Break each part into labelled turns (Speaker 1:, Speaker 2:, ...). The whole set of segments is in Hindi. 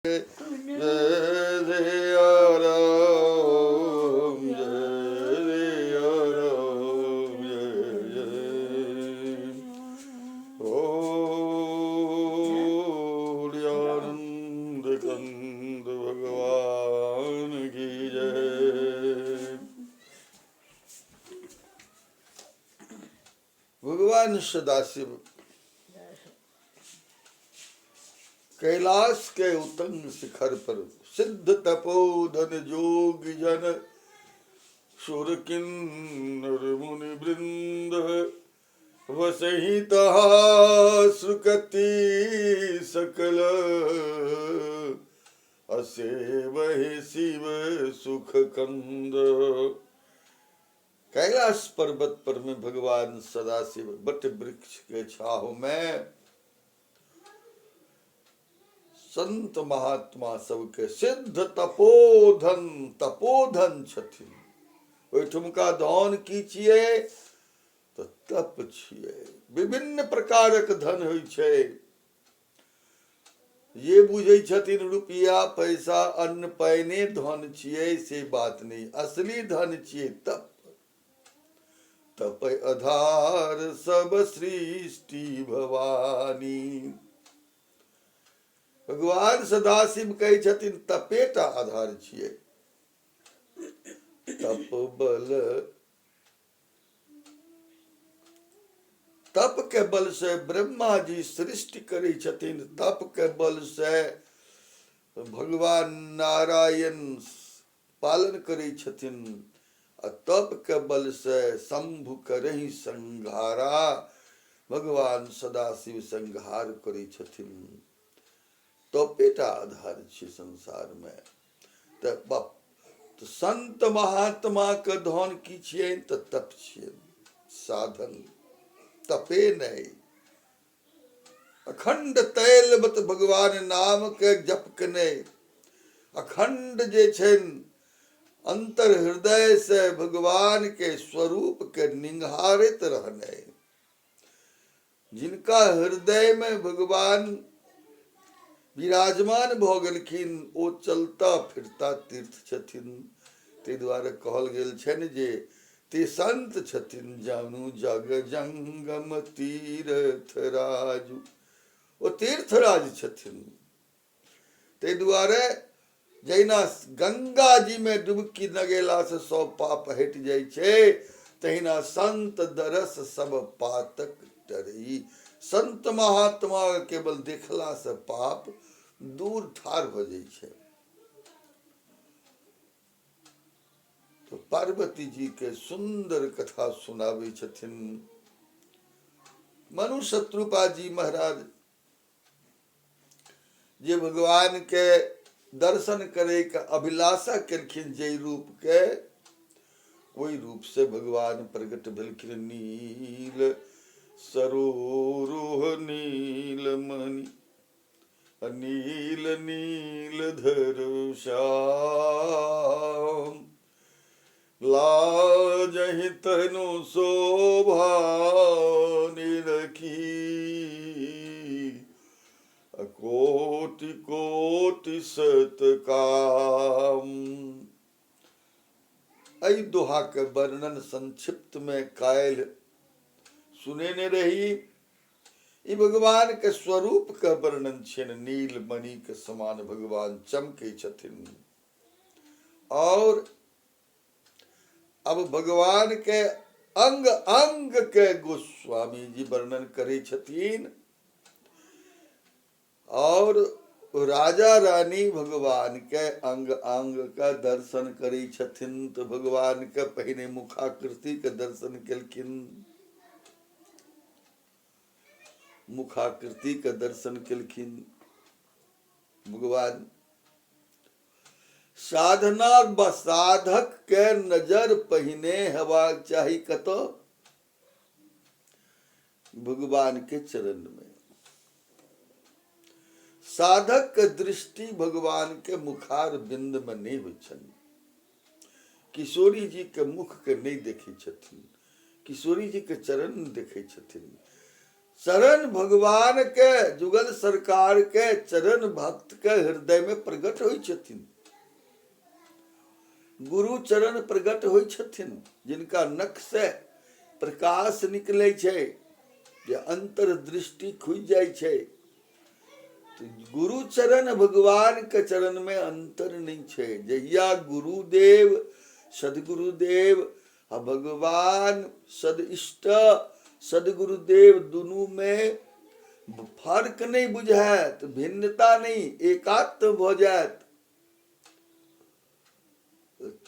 Speaker 1: जय जय राम जय जय राम जय जय आनंद कंद भगवान की जय। भगवान सदाशिव कैलाश के उतंग शिखर पर सिद्ध तपोधन जोग जन सुर किन्नर मुनि वृंद वसहि तहा सुकति सकल असेवहि शिव सुख कंद। कैलाश पर्वत पर में भगवान सदाशिव बट वृक्ष के छाव में संत महात्मा सबके सिद्ध तपोधन छथिन। ओहिठुमका धन की छियै तो तप छियै। विभिन्न प्रकारक धन होइ छै। ये बुझै छथिन रुपया पैसा अन्न पाइने धन छियै, से बात नहीं। असली धन छियै तप। तप आधार सब सृष्टि भवानी। भगवान सदाशिव कहै छथिन तपेटा आधार छियै। तप बल, तप के बल से ब्रह्मा जी सृष्टि करै छथिन। तप के बल से भगवान नारायण पालन करै छथिन। तप के बल से शंभु करहि संहारा, भगवान सदाशिव संहार करै छथिन। तपेटा आधार छै संसार में। तो संत महात्मा के धन की छियै तो तप छियै। साधन तपे नहीं। अखंड तैलवत भगवान नाम के जप के नहीं। अखंड जे छैन अंतर हृदय से भगवान के स्वरूप के निंघारित रहने। जिनका हृदय में भगवान विराजमान भ गेलखिन ओ चलता फिरता तीर्थ छथिन। ताहि दुआरे कहल गेल छनि जे ते संत छथिन जानू जग जंगम तीर्थ राजू। ओ तीर्थराज छथिन। ताहि दुआरे जहिना गंगा जी में डुबकी लगेला से सब पाप हटि जाइ छै, तहिना संत दरस सब पातक टरई। संत महात्मा केवल देखला से पाप दूर ठार भ जाइ छै। तो पार्वती जी के सुंदर कथा सुनाबै छथिन। मनु शत्रुपा जी महाराज जे भगवान के दर्शन करे के अभिलाषा केलखिन, जे रूप के ओहि रूप से भगवान प्रकट भेलखिन। नील सरोरुह नील मणि नील नीलधर श्याम। लाजहि तनु शोभा निरखी कोटि कोटि सतकाम। एहि दोहा के वर्णन संक्षिप्त में काल्हि सुनेने रही। ई भगवान के स्वरूप के वर्णन छियनि। नील मणि के समान भगवान चमकै छथिन। और अब भगवान के अंग अंग के गोस्वामी जी वर्णन करै छथिन। और राजा रानी भगवान के अंग अंग का दर्शन करै छथिन। तो भगवान के पहिने मुखाकृति के दर्शन केलखिन। मुखाकृति के दर्शन केलखिन भगवान। साधना व साधक के नजर पहिने हेबाक चाही कतो भगवान के चरण में। साधक के दृष्टि भगवान के मुखार बिंद में नहीं होइ छनि। किशोरी जी के मुख के नहीं देखै छथिन। किशोरी जी के चरण देखे छथिन। चरण भगवान के जुगल सरकार के चरण भक्त के हृदय में प्रकट होइ छथिन। गुरु चरण प्रकट होइ छथिन, जिनका नख से प्रकाश निकले छे, जे अंतर दृष्टि खुज जाय छे। तो गुरु चरण भगवान के चरण में अंतर नहीं छे। जहिया गुरुदेव सदगुरुदेव आ भगवान सद इष्ट सदगुरुदेव दुनू में फर्क नहीं बुझायत, भिन्नता नहीं, एकात्म भ जायत,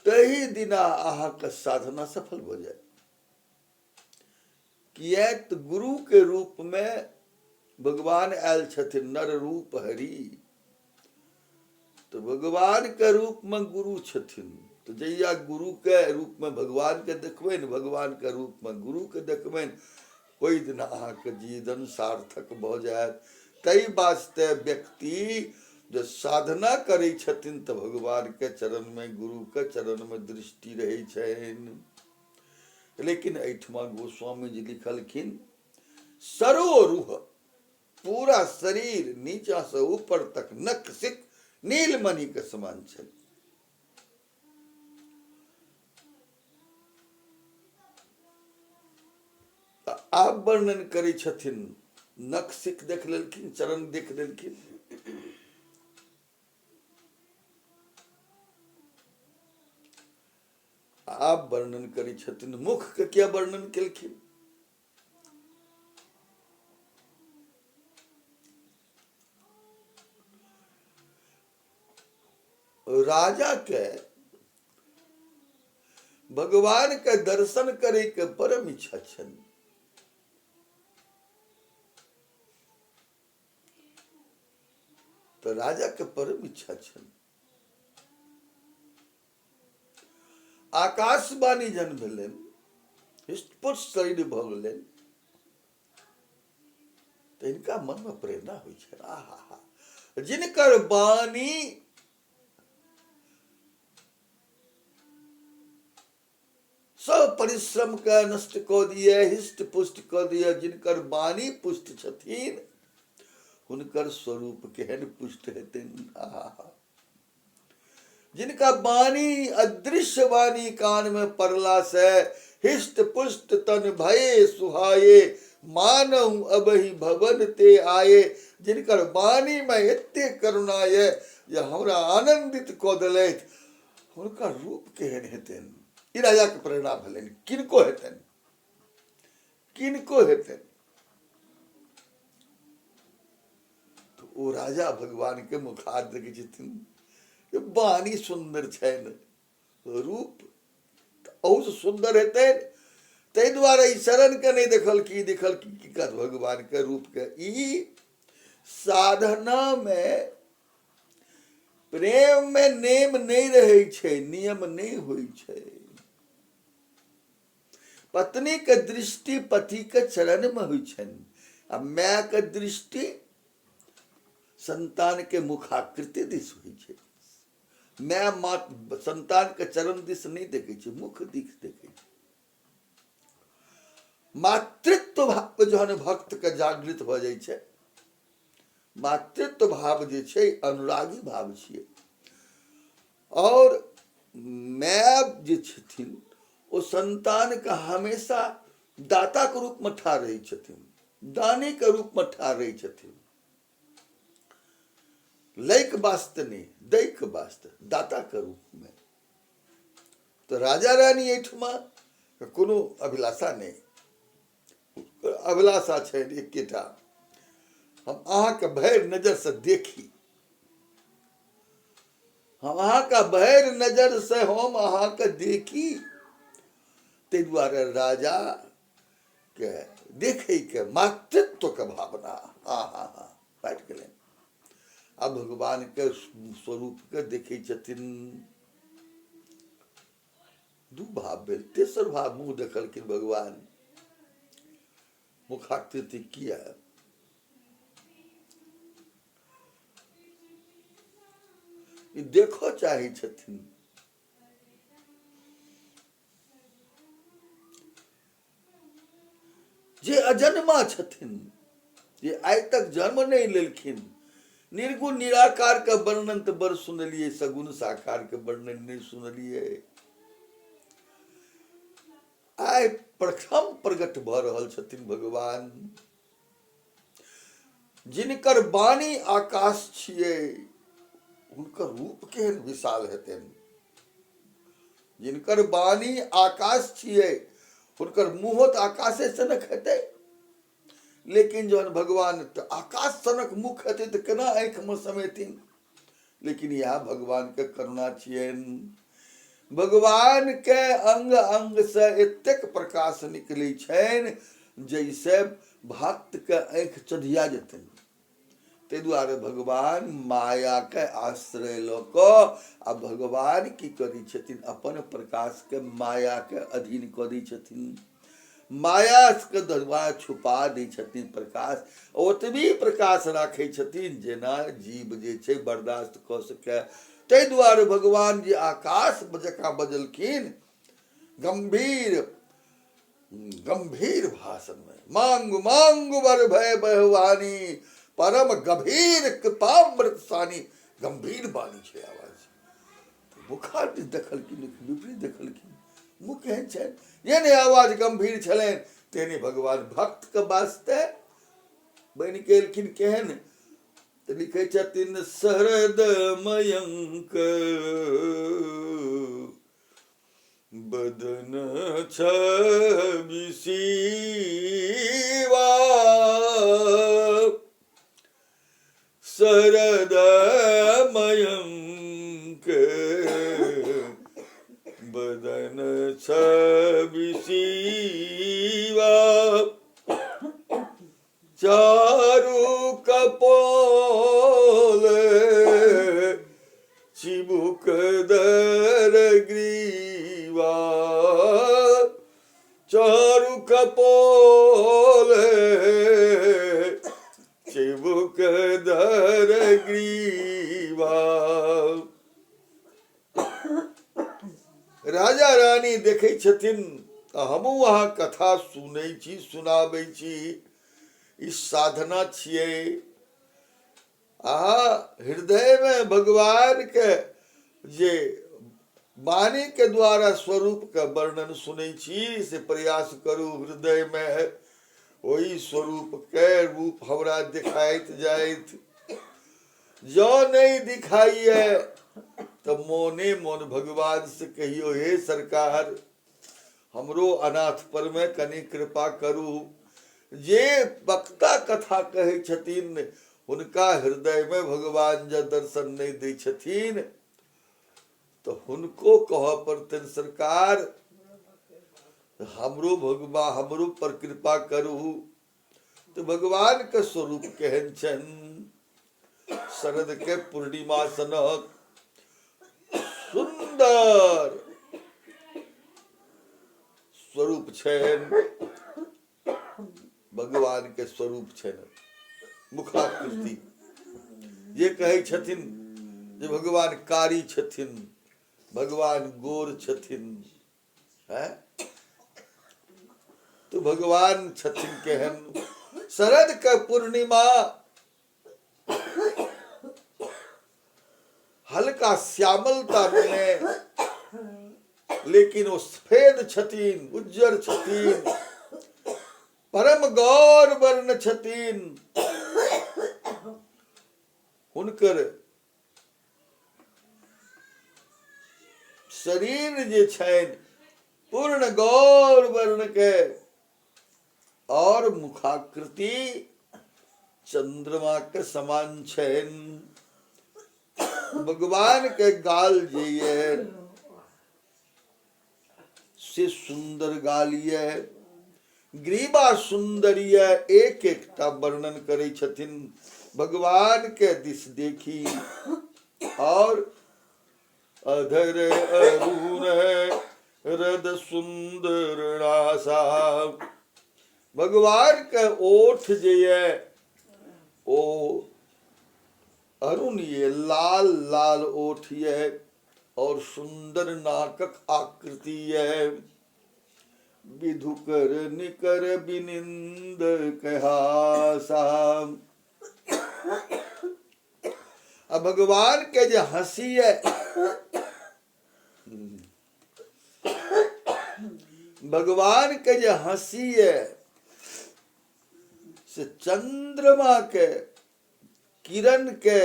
Speaker 1: तही दिना अहाँके साधना सफल भ जायत। किएक तऽ गुरु के रूप में भगवान आयल छथिन, नर रूप हरि। तो भगवान के रूप में गुरु छथिन। तो जहिया गुरु के रूप में भगवान के देखबे, भगवान के रूप में गुरु के देखबे, ओहि दिन अहाँके जीवन सार्थक भ जायत। तई वास्ते व्यक्ति जो साधना करै छथिन तो भगवान के चरण में, गुरु के चरण में दृष्टि रहै छनि। लेकिन एहिठमा गोस्वामी जी लिखलखिन, सरोरूह पूरा शरीर नीचा से ऊपर तक नख सिक नीलमणि के समान छल। आप वर्णन करै छथिन, नख सिक देख लेलखिन, चरण देख लेलखिन। आप वर्णन करै छथिन, मुख के क्या वर्णन केलखिन। राजा के भगवान के दर्शन करे के परम इच्छा छन। तो राजा के परम इच्छा छन। आकाशवाणी जन भेलन, हृष्टपुष्ट शरीर भ गेलन, तो इनका मन में प्रेरणा होइ छै। आहा, जिनकर वाणी सब परिश्रम के नष्ट क दिए, हिष्ट पुष्ट क दिए, जिनकर वाणी पुष्ट छथिन, हुनकर स्वरूप केहन पुष्ट हेतनि। आहा, जिनका वाणी अदृश्य वाणी कान में पड़ला से हिष्ट पुष्ट तन भये सुहाये, मानव अबहि भवन ते आये। जिनकर वाणी में एते करुणा ये जे हमरा आनंदित क देलथि, हुनकर रूप केहन हेतनि। ई राजा के प्रेरणा भेलनि। किनको हेतनि, किनको हेतनि। तो ओ राजा भगवान के मुखार देखै छथिन, वाणी सुंदर छनि, रूप और सुंदर हेतनि। ताहि दुआरे ई शरण के नहीं देखल की कर भगवान के रूप के। ई साधना में प्रेम में नेम नहीं रहे छे, नियम नहीं होइ छे। पत्नी के दृष्टि पति के चरण में होइ छनि, आ माय के दृष्टि संतान के मुखाकृति दिस होइ छे। माय संतान के चरण दिस नहीं देखे छे, मुख दिस देखे छे। मातृत्व भाव जहन भक्त के जागृत भ जाय छे, मातृत्व भाव जे छे अनुरागी भाव छिए। और माय जे छथिन ओ संतान के हमेशा दाता के रूप में ठाढ़ रहै छथिन, दानी के रूप में ठाढ़ रहै छथिन। लैक वास्ते नहीं, दै के वास्ते, दाता के रूप में। तो राजा रानी एठमा कोनो अभिलाषा नहीं, अभिलाषा छै एकेटा, हम अहाँ के भैर नजर से देखी, हम अहाँ का भैर नजर से हम अहाँ के देखी। ताहि दुआरे राजा के देखे के मातृत्व के भावना आहा बैठ गेलै। अब भगवान के स्वरूप के देखे छथिन। दू भाव भेल। तेसर भाव मुंह देखलखिन भगवान, मुखाकृति किया। ई देखो चाहे छथिन। जे अजन्मा छथिन, जे आइ तक जन्म नहीं लेलखिन। निर्गुण निराकार के वर्णन तो बड़ सुनलिए, सगुण साकार के वर्णन नहीं सुनलिए। आइ प्रथम प्रगट भ रहल छथिन भगवान, जिनकर वाणी आकाश छियै, हुनकर रूप केहन विशाल हेतनि। जिनकर वाणी आकाश छियै, हुनकर मुँह तऽ आकाशे सनक हेतै। लेकिन जहन भगवान तऽ आकाश सनक मुख हेतै तऽ केना आँखिमे समेथिन। लेकिन यह भगवान के करुणा छियनि। भगवान के अंग अंग से एतेक प्रकाश निकलै छनि जैसे भक्त के आँखि चढ़िया जेतनि। ताहि दुआरे भगवान माया के आश्रय ल कऽ आ भगवान की करै छथिन, अपन प्रकाश के माया के अधीन कऽ दै छथिन। माया के द्वारा छुपा दै छथिन प्रकाश, ओतबी प्रकाश राखै छथिन जेना जीव जे छै बर्दाश्त कऽ सकै। ताहि दुआरे भगवान जी आकाश जकाँ बजलखिन गंभीर गंभीर भाषण में, मांग मांग वर भय बहवानी, परम गंभीर कृपामृत सानी। गंभीर बानी छै आवाज। बुखार देखलखिन, विपरीत देखलखिन, मुँह केहन छनि, जेहने आवाज गंभीर छलनि तेहने भगवान भक्त के वास्ते बनि गेलखिन केहन। तऽ लिखै छथिन शरद मयंक बदन छवि सीवा, शरद मयंक बदन छवि सीवा, चारु कपोल चिबुक दर ग्रीवा, चारु कपोल चिबुक दर ग्रीवा। राजा रानी देखै छथिन, हमहूँ वहाँ कथा सुनै छी, सुनाबै छी। ई साधना छियै। हृदय में भगवान के जे वाणी के द्वारा स्वरूप के वर्णन सुनै छी, से प्रयास करू हृदय में ओहि स्वरूप के रूप हमरा दिखाइत जाइत। जो नहीं दिखाइए तो मोने मोन भगवान से कहियो, हे सरकार हमरो अनाथ पर में कनि कृपा करू। जे वक्ता कथा कहै छथिन हुनका हृदय में भगवान जब दर्शन नहीं दै छथिन तो हुनको कहऽ पड़तनि, सरकार हमरो भगवान हमरो पर कृपा करू। तो भगवान के स्वरूप केहन छनि, शरद के पूर्णिमा सनक सुंदर स्वरूप छनि। भगवान के स्वरूप छनि मुखाकृति। जे कहै छथिन जे भगवान कारी छथिन, भगवान गोर छथिन, है तो भगवान छथिन केहन। शरद के पूर्णिमा हल्का श्यामलता में, लेकिन वो सफेद छथिन, उज्जर छथिन, परम गौर वर्ण छथिन। हुनकर शरीर जे छनि पूर्ण गौर वर्ण के, और मुखाकृति चंद्रमा के समान छनि। भगवान के गाल जे ये से सुंदर गाल ये, ग्रीवा सुंदर ये, एक एकटा वर्णन करै छथिन भगवान के दिस देखी। और अधर अरुण हृद सुंदर नासा, भगवान के ओठ जे ये ओ अरुण ये, लाल लाल ओठ ये, और सुंदर नाकक आकृति है। विधुकर निकर बिनिंद कहासा। अब भगवान के जो हंसी है, भगवान के जो हंसी है से चंद्रमा के किरण के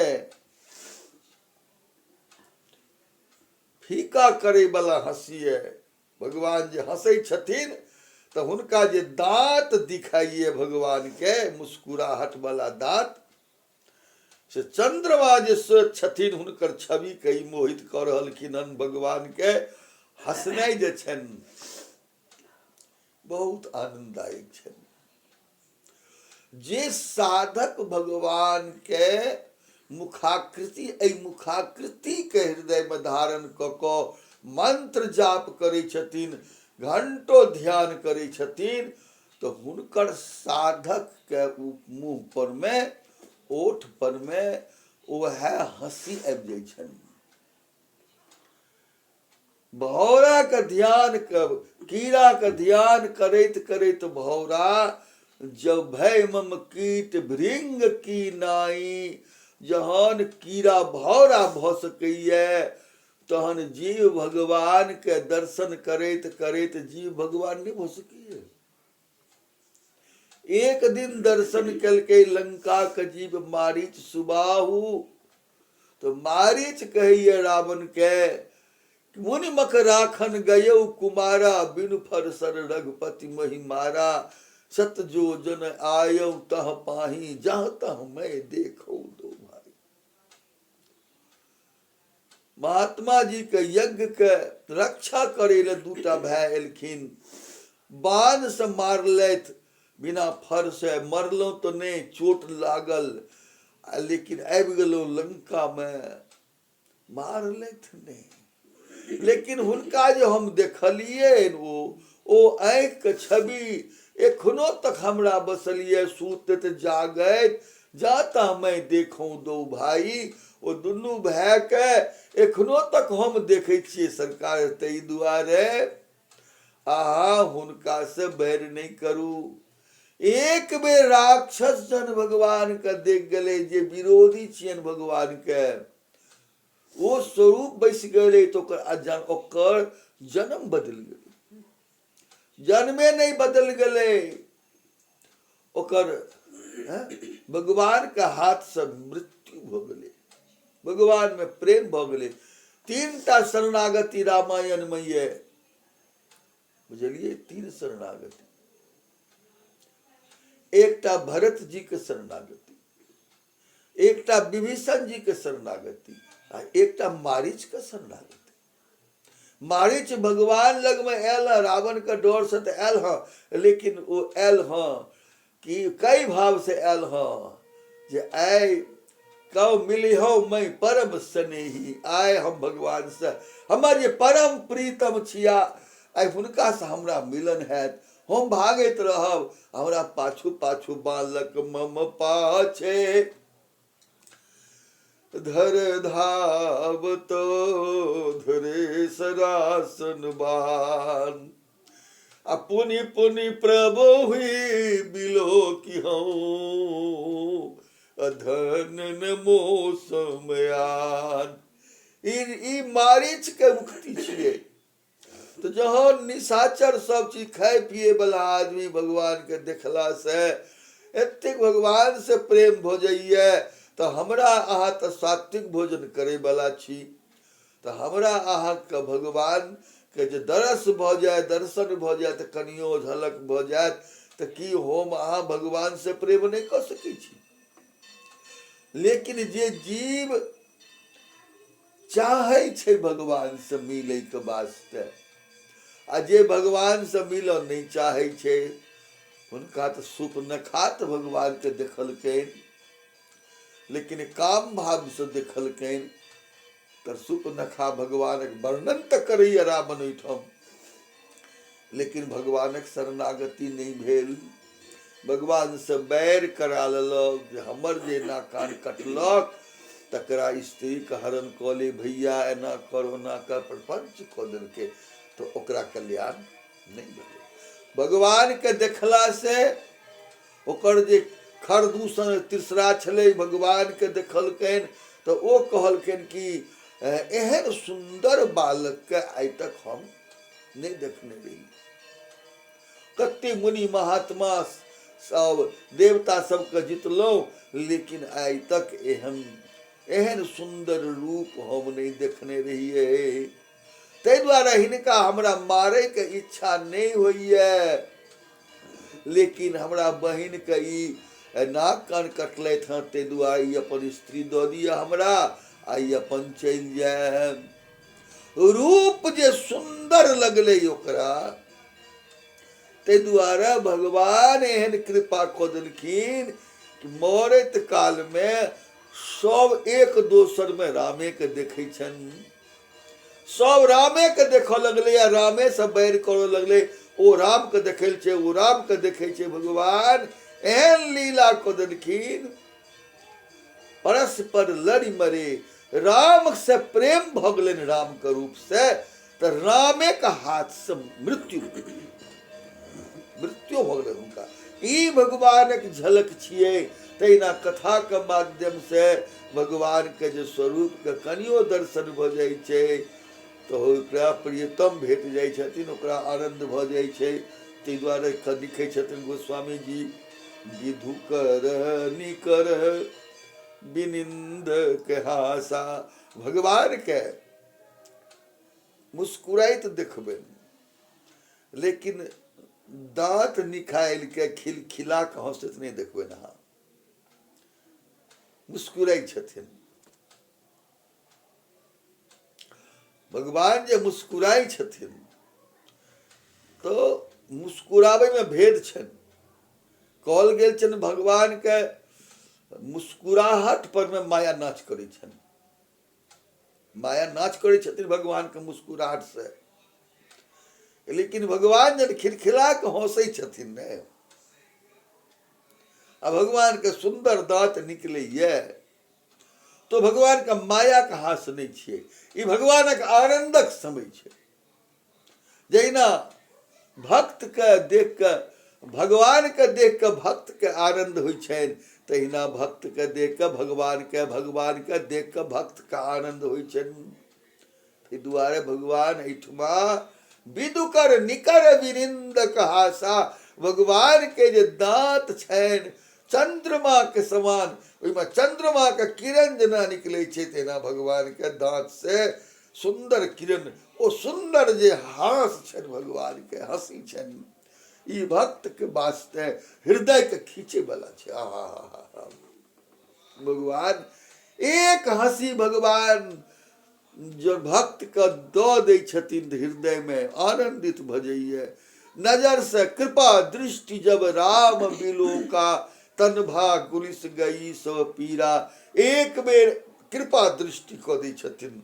Speaker 1: फीका करे वाला हंसी है। भगवान जे हंसै छथिन तो हुनका जे दांत दिखाइए भगवान के मुस्कुराहट वाला दांत से चंद्रमा जे छथिन हुनकर छवि कई मोहित कर रहलखिन हन। भगवान के हंसनाइ जे छनि बहुत आनंददायक छनि। जे साधक भगवान के मुखाकृति एहि मुखाकृति के हृदय में धारण क के मंत्र जाप करै छथिन, घंटो ध्यान करै छथिन, तो हुनकर साधक के मुंह पर में ओठ पर में वह हंसी आबि जाइ छनि। भौरा के ध्यान कीड़ा के ध्यान करैत करैत भौरा जब भय मम कीट भृंग की नाई, जहन कीड़ा भौरा भ सकैया तहन जीव भगवान के दर्शन करैत करैत जीव भगवान नहीं भ सकैया। एक दिन दर्शन कलकै लंका के जीव मारीच सुबाहु, तो मारीच कहैया रावण के मुनि मक राखन गयौ कुमारा, बिनु फरसर रघुपति महि मारा, सत जो जन आयौ तह पाही, जहाँ तह मैं देखो दो भाई। महात्मा जी के यज्ञ के रक्षा करे ले दूटा भाई एलखिन, बाण से मारलथि, बिना फर से मरलो तो नहीं, चोट लागल, लेकिन आबि गेलो लंका में, मारलथि नहीं। लेकिन हुनका जो हम देखलिए ओ आँख के छवि एखनो तक हमरा बसलिए, सुतत जागैत जाता मैं देखूं दो भाई। ओ दुनू भाई के एखनो तक हम देखे छिए सरकार, ताहि दुआरे आहा हुनका से बैर नहीं करू। एक बेर राक्षस जन भगवान के देख गए जे विरोधी छियन भगवान के, वो स्वरूप बैस गए तो ओकर जन्म बदल गए, जन्मे नहीं बदल गए, ओकर भगवान के हाथ से मृत्यु भ गए, भगवान में प्रेम भ गए। तीनटा शरणागति रामायण में ये बुझलिए, तीन शरणागति, एकटा भरत जी के शरणागति, एकटा विभीषण जी के शरणागति, एकटा मारीच के शरणागति। मारीच भगवान लग में आयल, रावण के डर से तो आयल हाँ, लेकिन वो आयल हाँ कि कई भाव से आयल हाँ जे आय कब मिली हो मैं परम स्नेही, आय हम भगवान से हमर ये परम प्रीतम छिया, आय हुनका से हमरा मिलन हैत, हम भागैत रहब, हमरा पाछू पाछू बालक मम पाछे, धर धावत धरे सरासन बान, पुनि पुनि प्रभु हुई बिलो की हूँ, धन न मौसम यान। ई मारीच के मुक्ति छिए। तो जहाँ निशाचर सब चीज खाए पिए वाला आदमी भगवान के देखला से एतेक भगवान से प्रेम भ जाइए, तो हमरा अहाँ तो सात्विक भोजन करे वाला छी, तो हमरा अहाँ के भगवान के जे दरस भ जाए, दर्शन भ जाए, तो कनियो झलक भ जाए, तो की हम अहाँ भगवान से प्रेम नहीं कर सकै छी। लेकिन जे जीव चाहे छे भगवान से मिले के वास्ते, आ जे भगवान से मिल नहीं चाहे छे, हुनका तो सुपनखात भगवान के देखलकैन, लेकिन काम भाव से देखलकैन, तो सुपनखा भगवानक वर्णन तो करैया रावण ओहिठाम, लेकिन भगवानक शरणागति नहीं भेल। भगवान से बैर करा लेलक, जे हमर जे ना कान कटलक तकरा स्त्री के हरण क ले भैया, एना कर ओना कर, प्रपंच क देलकै, तो ओकरा कल्याण नहीं भेलै। भगवान के देखला से ओकर जे खरदूषण तीसरा छलै भगवान के देखलकनि तो ओ कहलकनि कि एहन सुंदर बालक के आइ तक हम नहीं देखने रही। कते मुनि महात्मा सब देवता सबके जितलहुँ लेकिन आइ तक एहन सुंदर रूप हम नहीं देखने रहिए। ताहि दुआरे हिनका हमरा मारे के इच्छा नहीं होइए, लेकिन हमरा बहिन के ई नाक कान कटलथि हँ, ताहि दुआरे ई अपन स्त्री दऽ दिअ हमरा, आई अपन चलि जायब। रूप जे सुंदर लगलै ओकरा, ताहि दुआरे भगवान एहन कृपा कऽ देलखिन कि मरैत काल में सब एक दोसर में रामे के देखै छनि, सब रामे के देखऽ लगलै आ रामे से बैर करऽ लगलै। ओ राम के देखै छै, ओ राम के देखै छै। भगवान एहन लीला कऽ देलखिन, परस्पर लड़ि मरे। राम से प्रेम भऽ गेलनि राम के रूप से, तो रामे के हाथ से मृत्यु भऽ गेलनि हुनका। ई भगवानक झलक छियै। तहिना कथा के माध्यम से भगवान के जे स्वरूप के कनियो दर्शन भऽ जाइ छै तो ओकरा प्रियतम भेट जाइ छथिन, ओकरा आनंद भऽ जाइ छै। ताहि दुआरे लिखै छथिन गोस्वामी जी, विधु कर निकर विनिंद के हासा। भगवान के मुस्कुराइत देखबनि, लेकिन दांत निकालि के खिलखिला के हंसैत नहीं देखबनि अहाँ। मुस्कुराई छथिन भगवान, जे मुस्कुराई छथिन तो मुस्कुरावे में भेद छनि। कहल गेल छनि भगवान के मुस्कुराहट पर में माया नाच करै छनि, माया नाच करै छथिन भगवान के मुस्कुराहट से। लेकिन भगवान जब खिलखिला के हंसै छथिन ने, आ भगवान के सुंदर दांत निकलैए, तो भगवान का माया के हास नहीं छियै, ई भगवानक आनंदक समय छै। जहिना भक्त के देख के, भगवान के देख के भक्त के आनंद होइ छनि, तहिना भक्त के देख के भगवान के देख के भक्त के आनंद होइ छनि। ताहि दुआरे भगवान एहिठमा विदुकर निकर विरिंद कहासा। भगवान के जे दांत छनि चंद्रमा के समान, ओहिमे चंद्रमा के किरण जेना निकलै छै, तेना भगवान के दांत से सुंदर किरण, ओ सुंदर जे हास छनि भगवान के, हंसी छनि, ई भक्त के वास्ते हृदय के खींचे वाला छै। आहा, भगवान एक हंसी भगवान जो भक्त के दऽ दै छथिन हृदय में आनंदित भ जाइए। नजर से कृपा दृष्टि जब राम बिलोका, तन भाग गुलिस गई सो पीरा। एक बेर कृपा दृष्टि कऽ दै छथिन,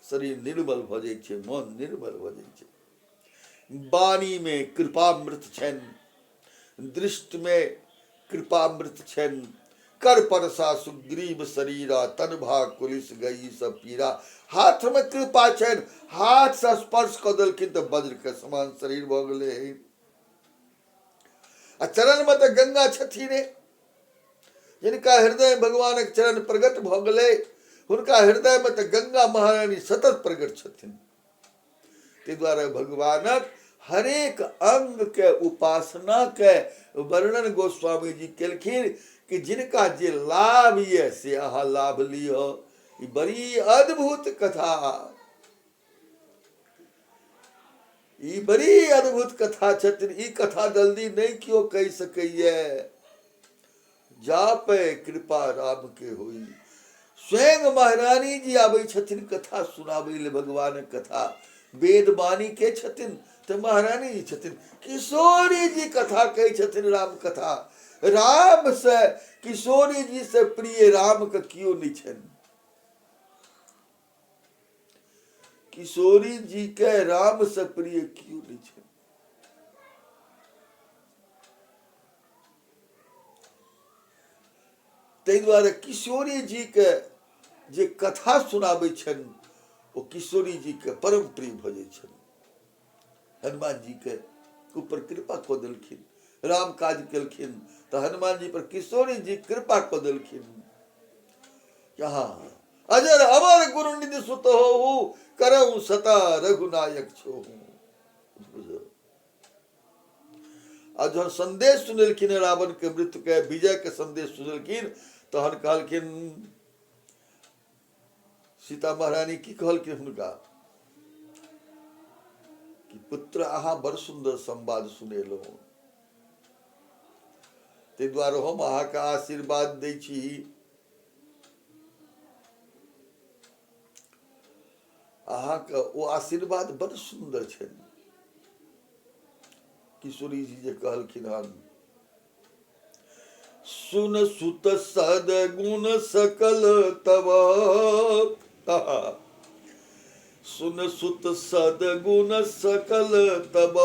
Speaker 1: शरीर निर्मल भ जाइ छै, मन निर्मल भ जाइ छै। वाणी में कृपामृत छनि, दृष्टि में कृपामृत छनि। कर परसा सुग्रीव शरीरा, तन भाग कुलिस गई सब पीरा। हाथ में कृपा छनि, हाथ से स्पर्श कऽ देलखिन तो वज्र के समान शरीर भऽ गेलै। आ चरण में तो गंगा छथिन, जिनका हृदय भगवानक चरण प्रगट भऽ गेलै, हुनका हृदय में तो गंगा महारानी सतत प्रगट छथिन। ताहि दुआरे भगवानक हरेक अंग के उपासना के वर्णन गोस्वामी जी केलखिन कि जिनका जे लाभ ये से अहाँ लाभ लियो। ई बड़ी अद्भुत कथा, ई बड़ी अद्भुत कथा छथिन। ई कथा जल्दी नहीं क्यों कह सकैये, जापे कृपा राम के होई। स्वयं महारानी जी आबै छथिन कथा सुनाबै ले, भगवान कथा। वेद वाणी के छथिन तो महारानी जी छथिन। किशोरी जी कथा कहै छथिन राम कथा। राम से, किशोरी जी से प्रिय राम के कियो नहीं छनि। किशोरी जी के राम से प्रिय कियो नहीं छनि। ताहि दुआरे किशोरी जी के जे कथा सुनाबै छनि, ओ किशोरी जी के परम प्रिय भऽ जाइ छनि। हनुमान जी के ऊपर कृपा को दिलखिन, राम काज केलखिन तो हनुमान जी पर किशोरी जी कृपा को दिलखिन। यहाँ अजर अमर गुरु निधि सुत हो, करऊ सता रघुनायक छो। और जहन संदेश सुनलखिन रावण के मृत्यु के विजय के संदेश सुनलखिन तहन कहलखिन सीता महारानी की कहलखिन हुनका कि पुत्र अहाँ बड़ सुंदर संवाद सुनेलहुँ, ताहि दुआरे हम अहाँके आशीर्वाद दै छी। अहाँके ओ आशीर्वाद बड़ सुंदर छनि। किशोरी जी जे कहलखिन हन, सुन सुत सदगुण सकल तब, सुन सुत सदगुण सकल तब,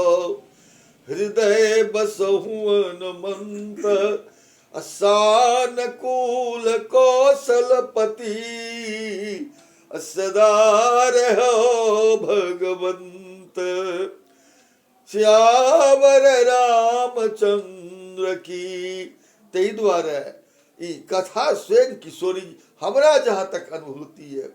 Speaker 1: हृदय बसहुअन मंत, सानुकूल कौशलपति, सदा रहो भगवंत, श्यावर रामचंद्र की। ताहि दुआरे ई कथा स्वयं किशोरी हमरा जहाँ तक अनुभूति है,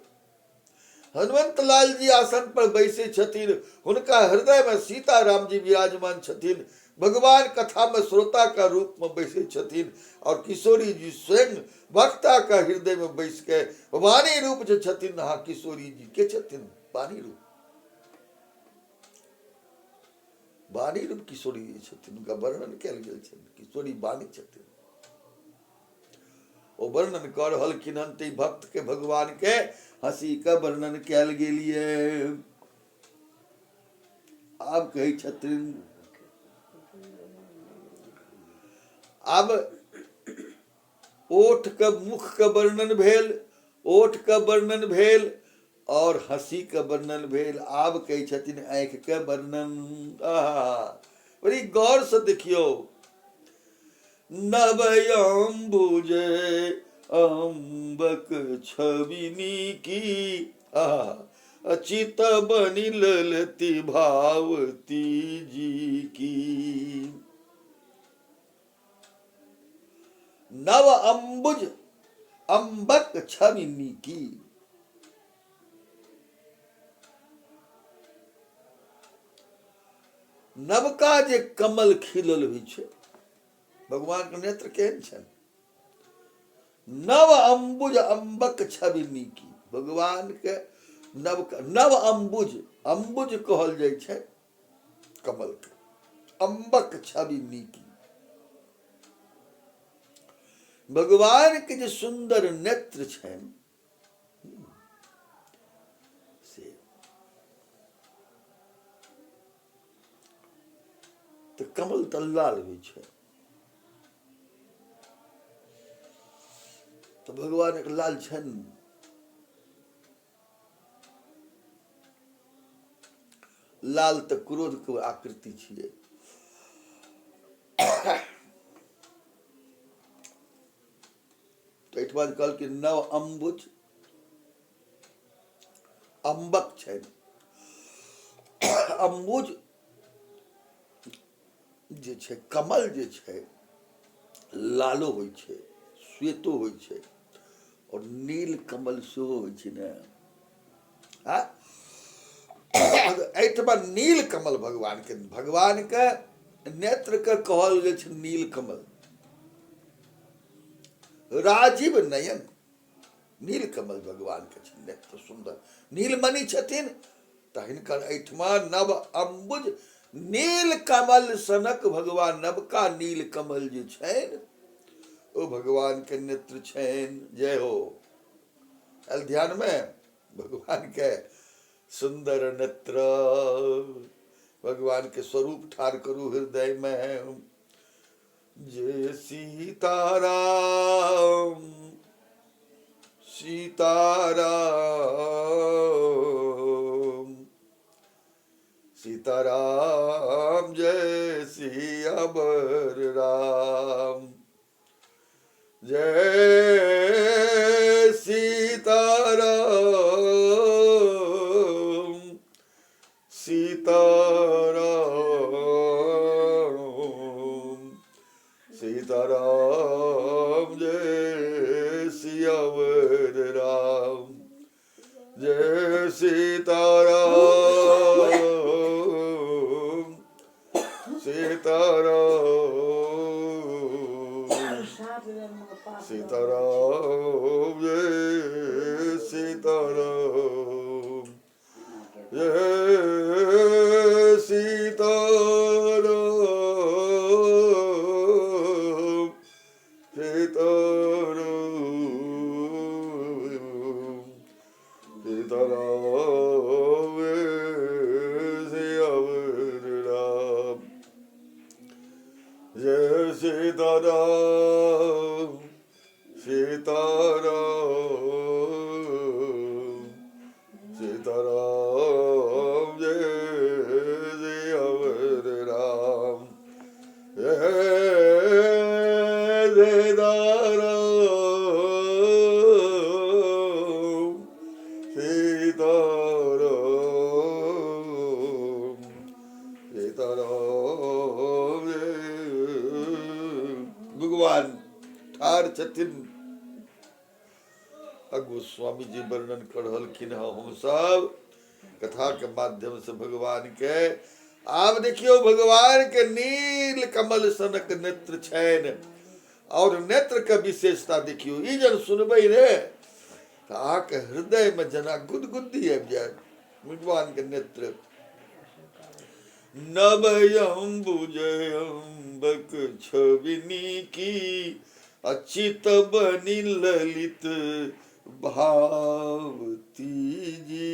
Speaker 1: हनुमंत लाल जी आसन पर बैसे छथिन, हुनका हृदय में सीता राम जी विराजमान छथिन, भगवान कथा में श्रोता का रूप में बैसे छथिन, और किशोरी जी स्वयं वक्ता का हृदय में बैस के वाणी रूप जो छथिन, हाँ किशोरी जी के छथिन वाणी रूप, वाणी रूप किशोरी जी छथिन, उनका वर्णन कयल गेल छनि, किशोरी वाणी छथिन। ओ वर्णन कर हलखिन हन ते भक्त के भगवान के हंसी का वर्णन कयल गेलिए। आब कहै छथिन, आब ओठ के मुख के वर्णन भेल, ओठ के वर्णन भेल और हंसी के वर्णन भेल। आब कहै छथिन आंखि के वर्णन। बड़ी गौर से देखियो, नवयंबुज अम्बक छविनी की, अचित बनी ललती भावती जी की। नव अंबुज अम्बक छविनी की, नवका जे कमल खिलल होइ छै, भगवान के नेत्र केहन छनि, नव अंबुज अम्बक छविनी की। भगवान के नव अंबुज, अंबुज कहल जाइ छै कमल के, अम्बक छविनी की। भगवान के जे सुंदर नेत्र छनि से तो कमल तऽ लाल होइ छै, तो भगवान एक लाल छनि। लाल तो क्रोध के आकृति छियै। तो एहिठमा कहल कि नव अंबुज अम्बक छनि। अंबुज जे छै, कमल जे छै लालो होइ छै, श्वेतो होइ छै, और नील कमल सेहो होइ छै ने। एहिठमा नील कमल भगवान के नेत्र के कहल गेल छै नील कमल, राजीव नयन नील कमल भगवान के छै नेत्र सुंदर, नीलमणि छथिन। तऽ हिनकर एहिठमा नव अंबुज नील कमल सनक भगवान, नवका नील कमल जे छनि ओ भगवान के नेत्र छनि। जय हो। ध्यान में भगवान के सुंदर नेत्र, भगवान के स्वरूप ठार करू हृदय में। जय सीताराम सीताराम सीताराम, जय सियावर राम, जय सीताराम सीताराम। जय सीताराम सीताराम सीताराम जय सीताराम जय सीताराम सीताराम सीताराम सियावर राम जय सीताराम सीताराम सीताराम जय सियावर राम जय सीताराम सीताराम भगवान ठार छथिन गोस्वामी जी वर्णन कर रहलखिन हम सब कथा के माध्यम से भगवान के। आब देखियो भगवान के नील कमल सनक नेत्र छैन और नेत्र के विशेषता देखियो। ई जन सुनबै रे के हृदय में जना गुदगुदी आबि जाए भगवान के नेत्र। नभयम्बुजयम्बक छविनी की अचित बनी ललित भावती जी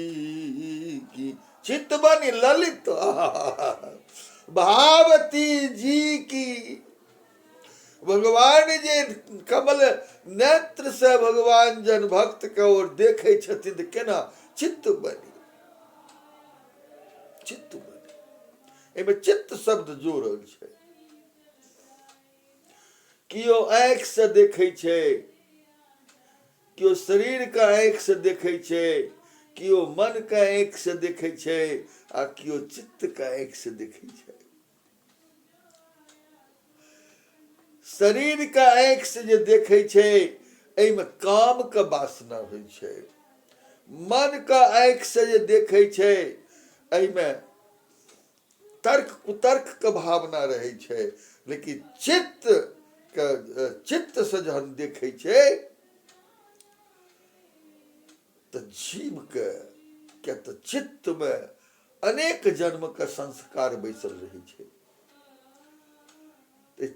Speaker 1: की। चित बनी ललित भावती जी की। भगवान जे कमल नेत्र से भगवान जन भक्त के ओर देखे छथिन त केना चित्त बनी चित्त बनी। एमे चित्त शब्द जोड़ल छै। कियो आँखि से देखे छै, कियो शरीर के आँखि से देखे छै, कियो मन के आँखि से देखे छै आ कियो चित्त के आँखि से देखे छै। शरीर के आँखि से जे देखे छै एहिमे काम के वासना होइ छै। मन के आँखि से जे देखे छै एहिमे तर्क कुतर्क के भावना रहे छै। लेकिन चित्त से जहन देखे छै तो जीव के क्या तो चित्त में अनेक जन्म के संस्कार बैसल रहे छै।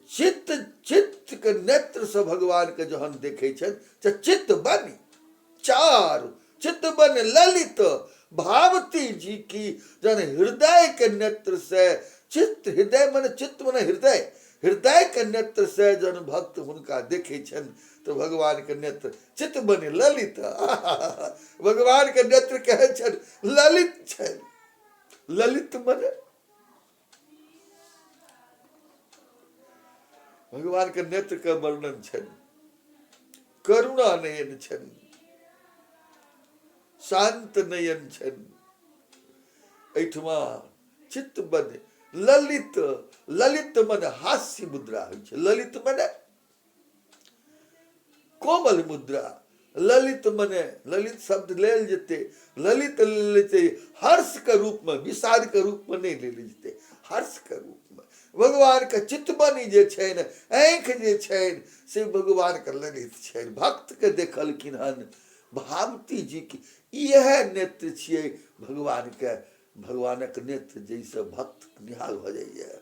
Speaker 1: चित्त के नेत्र से भगवान के जहन देखे छन चित्त बनी चार चित्त बन ललित भावती जी की। जन हृदय के नेत्र से चित्त, हृदय मन चित्त मन हृदय, हृदय के नेत्र से जन भक्त हुनका देखे छन तो भगवान के नेत्र चित्त बने ललित। भगवान के नेत्र कहे छन ललित छन। ललित मन भगवान के नेत्र के वर्णन छन। करुणा नयन छन, शांत नयन छन। एठमा चित्त बने ललित। ललित मन हास्य मुद्रा होइ छै। ललित मने कोमल मुद्रा। ललित मने ललित शब्द लेल जेते ललित लेते हर्ष के रूप में, विषाद के रूप में नहीं लेल जेते, हर्ष के रूप में। भगवान के चितबनी जे छैन, आँखि जे छैन से भगवान के ललित छैन। भक्त के देखलखिन हन भावती जी की। यह नेत्र छियै भगवान के। भगवानक नेत्र जैसे भक्त निहाल भ जाइए।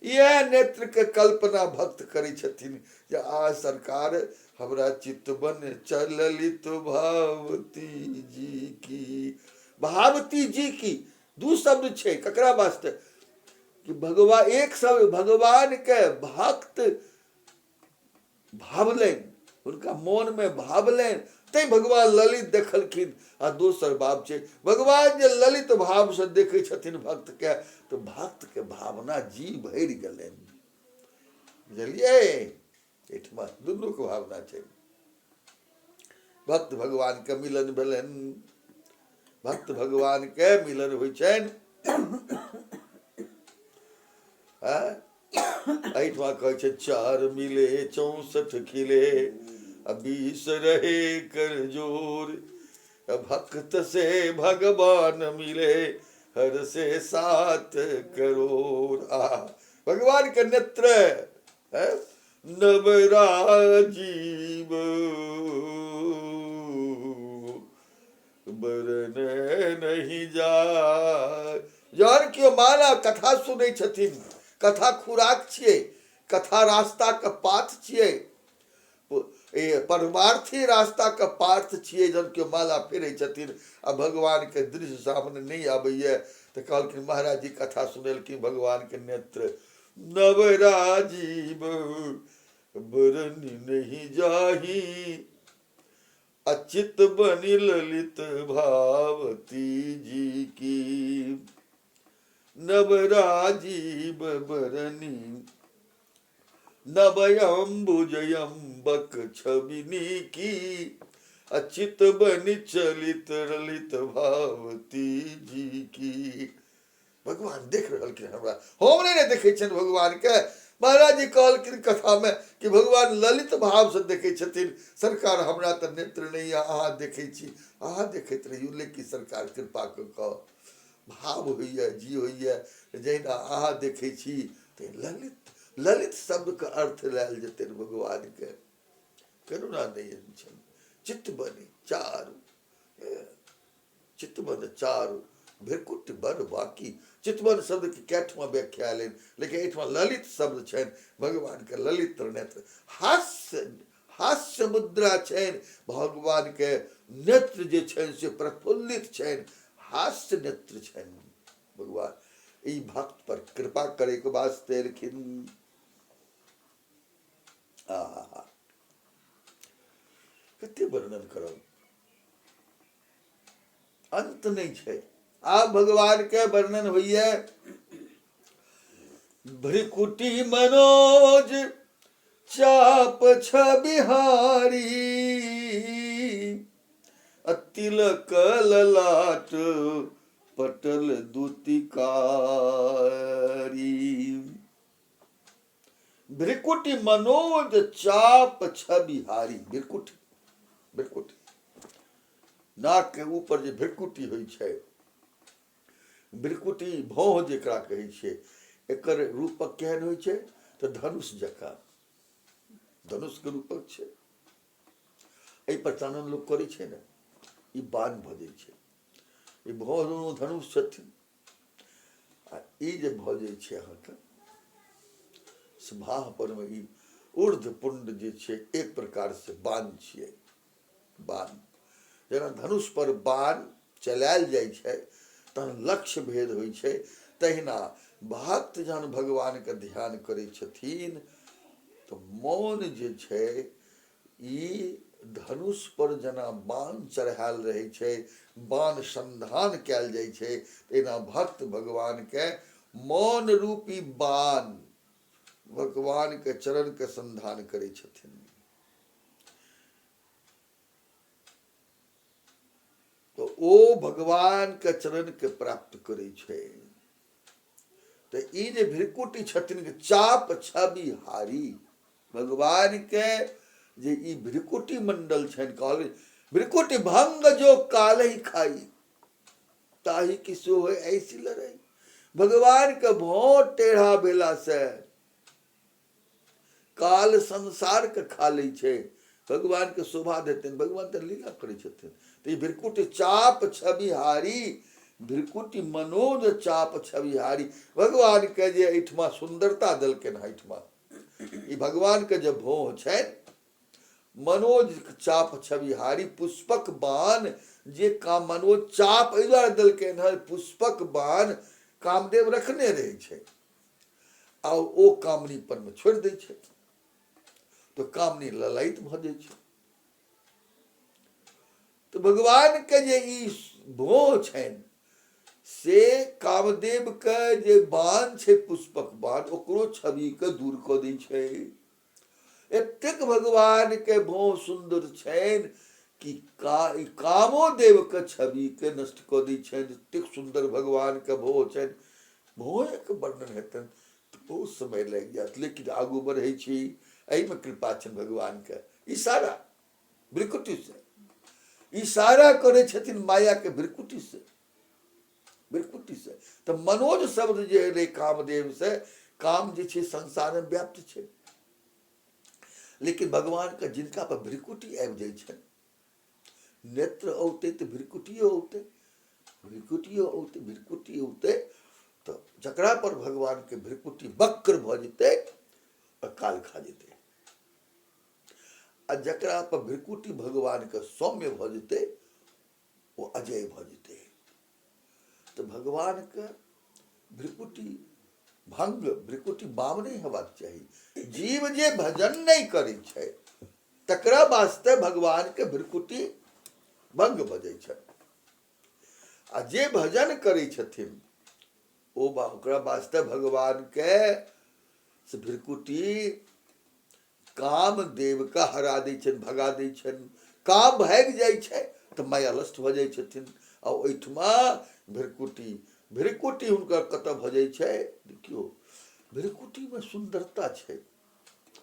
Speaker 1: यह नेत्र के कल्पना भक्त करे छथिन जे आ सरकार हमरा चितबन ललित भावती जी की। भावती जी की दू शब्द छै ककरा वास्ते कि भगवान एक शब्द भगवान के भक्त भावलनि, उनका मन में भावलनि ते भगवान ललित देखलखिन। आ दोसर भाव छै भगवान जे ललित भाव से देखे छथिन भक्त के तो भक्त के भावना जी भरि गेलनि। बुझलिए एठमा दुनू के भावना छै। भक्त भगवान के मिलन भेलनि। भक्त भगवान के मिलन होइ छनि। एठमा कहै छै 4 मिले 64 खिले 20 रहे कर जोर। भक्त से भगवान मिले हर से 7 करोड़। भगवान का नेत्र है, नवराजीव बरन नहीं जाय। जहन केओ माला कथा सुनै छथिन, कथा खुराक छियै, कथा रास्ता के पाथ छियै, परमार्थी रास्ता के पार्थ छियै। जब केओ माला फेरै छथिन आ भगवान के दृश्य सामने नहीं आबैया तऽ कहलखिन महाराज जी कथा सुनेलखिन भगवान के नेत्र नवराजीव बरन नहीं जाही, अचित बनी ललित भावती जी की। नवराजीव बरनी नवयम्बुजयम्बक छविनी की, अचित बनी चलित ललित भावती जी की। भगवान देख रहल के हमरा, हम नहीं देखे छन भगवान के। महाराज जी कहलखिन कथा में कि भगवान ललित भाव से देखे छथिन। सरकार हमरा तो नेत्र नहीं, अहाँ देखे छी, अहाँ देखैत रहियो, लेकिन सरकार कृपा कऽ भाव होइए, जी होइए, जहिना अहाँ देखे छी ते ललित। ललित शब्द का अर्थ लायल जेते भगवान के, करुणा नहीं छन। चित्त बनी चारु, चित्त बन चारु, भृकुट बन बाकी। चितवन शब्द के कैठमा व्याख्या लेन, लेकिन एठमा ललित शब्द छन भगवान के। ललित नेत्र, हास्य मुद्रा छन भगवान के। नेत्र जे छन से प्रफुल्लित छन, हास्य नेत्र छन भगवान। ई भक्त पर कृपा करे के वास्ते लेकिन कते वर्णन करब, अंत नहीं छै। आप भगवान के वर्णन होइए। भृकुटी मनोज चाप छबिहारी, तिलक ललाट पटल दुतिकारी। भृकुटी मनोज चाप छबिहारी। भृकुटी, भृकुटी नाक के ऊपर जे भृकुटी होइ छै, भृकुटी भौह जेकरा कहै छै, एकर रूपक केहन होइ छै तऽ धनुष जकाँ, धनुष के रूपक छै। एहि पर चानन लोक करै छै ने, ई बाण भजै छै। ई भौह दुनू धनुष छथिन, आ ई जे भजै छै अहाँके सभाह पर में, ई ऊर्ध्व पुंड जे छै एक प्रकार से बाण छियै। बाण जेना धनुष पर बाण चलायल जाइ छै तहन लक्ष्य भेद होइ छै, तहिना भक्त जहन भगवान के ध्यान करै छथिन तऽ मौन जे छै ई धनुष पर जेना बाण चढ़ायल रहै छै, बाण संधान कयल जाइ छै, तहिना भक्त भगवान के मौन रूपी बाण भगवान के चरण के संधान करै छथिन। तो ओ भगवान के चरण के प्राप्त करे छै। तो ई जे भृकुटी छथिन के चाप छबिहारी, भगवान के जे ई भृकुटी मंडल छनि, कहल भृकुटी भंग जो कालहि खाई, ताहि की सो है ऐसी लड़ाई। भगवान के भौं टेढ़ा भेला से काल संसार के खा लै छै, भगवान के शोभा देतन। भगवान तो लीला करै छथिन। तो ये भृकुटी चाप छबिहारी, भृकुटी मनोज चाप छबिहारी। भगवान के जे एहिठमा सुंदरता देलकनि, एहिठमा ई भगवान के जे भौह छनि, मनोज चाप छबिहारी, पुष्पक बाण जे काम मनोज चाप एहि दुआरे देलकनि हँ, पुष्पक बाण कामदेव रखने रहै छै आ ओ कामनी पर में छोड़ि दै छै, तो कामनी ललायित भ जाइ छै। तो भगवान के जे ई भौह छनि से कामदेव के जे बाण छै पुष्पक बाण, ओकरो छवि के दूर कऽ दै छै। एतेक भगवान के भौह सुंदर छनि कि कामो देव के छवि के नष्ट कऽ दै छनि। एतेक सुंदर भगवान के भौह छनि। भौहे के वर्णन हेतनि तऽ बहुत समय लागि जायत, लेकिन आगू बढ़ै छी। एहिमे कृपा छनि भगवान के। ई सारा भृकुटी से इशारा करे छथिन माया के भ्रिकुटी से, भ्रिकुटी से। तो मनोज शब्द जे एलै कामदेव से, काम जे छै संसार में व्याप्त छै, लेकिन भगवान के जिनका पर भ्रिकुटी आबि जाइ छै, नेत्र औते तो भ्रिकुटियो औते, भ्रिकुटियो औते, भ्रिकुटी औते, तो जकरा पर भगवान के भ्रिकुटी वक्र भ जेतै काल खा जेतै, आ जकरा पर भ्रिकुटी भगवान के सौम्य भ जेतै वो अजय भ जेतै। तो भगवान के भ्रिकुटी भंग, भ्रिकुटी बाम नहीं हेबाक चाही। जीव जे भजन नहीं करै छै तकरा वास्ते भगवान के भ्रिकुटी भंग भ जाइ छै, आ जे भजन करै छथिन ओकरा वास्ते भगवान के से भ्रिकुटी कामदेव का हरा दै छनि, भगा दै छनि। काम भागि जाइ छै तऽ मायालस्ट भ जाइ छथिन, आ ओहिठमा भ्रिकुटी, भ्रिकुटी हुनकर कतऽ भ जाइ छै, देखियौ भ्रिकुटी में सुंदरता छै।